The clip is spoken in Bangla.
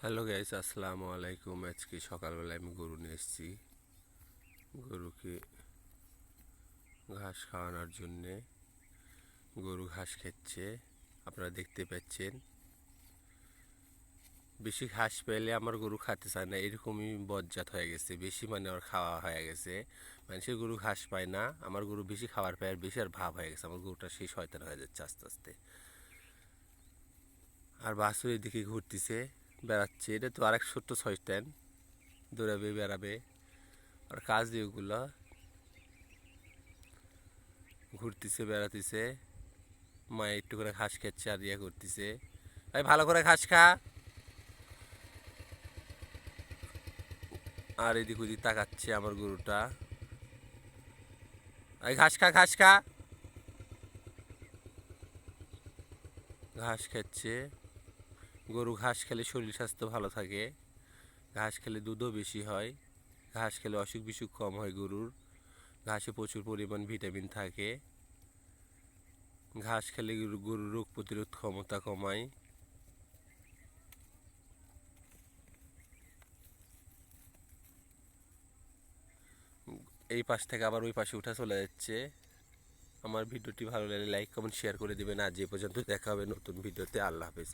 হ্যালো গাইস, আসসালামু আলাইকুম। আজকে সকালবেলা আমি গরু নিয়ে এসেছি। গরুকে ঘাস খাওয়ানোর জন্যে গরু ঘাস খাচ্ছে, আপনারা দেখতে পাচ্ছেন। বেশি ঘাস পেলে আমার গরু খেতে চায় না, এরকমই বজ্জাত হয়ে গেছে। বেশি মানে ওর খাওয়া হয়ে গেছে, মানুষের গরু ঘাস পায় না, আমার গরু বেশি খাবার পায় আর বেশি আর ভাব হয়ে গেছে। আমার গরুটা সেই শয়তান হয়ে যাচ্ছে আস্তে আস্তে। আর বাছুর এদিকে ঘুরতেছে, বেড়াচ্ছে। এটা তো আরেক ছোট্ট শয়তান, দৌড়াবে বেড়াবে। আর কাজ দিয়ে ওগুলো ঘুরতেছে বেড়াতেছে, মায়ে একটু করে ঘাস খাচ্ছে আর ইয়া করতেছে। ভাই ভালো করে ঘাস খা। আর এদিক ওদিক তাকাচ্ছে আমার গরুটা। এই ঘাস খা, ঘাস খা। ঘাস খাচ্ছে। গরু ঘাস খেলে শরীর স্বাস্থ্য ভালো থাকে, ঘাস খেলে দুধও বেশি হয়, ঘাস খেলে অসুখ বিসুখ কম হয় গরুর। ঘাসে প্রচুর পরিমাণ ভিটামিন থাকে। ঘাস খেলে গরুর রোগ প্রতিরোধ ক্ষমতা কমায়। এই পাশ থেকে আবার ওই পাশে উঠা চলে যাচ্ছে। আমার ভিডিওটি ভালো লাগলে লাইক কমেন্ট শেয়ার করে দেবেন। আজ এ পর্যন্ত, দেখা হবে নতুন ভিডিওতে। আল্লাহ হাফেজ।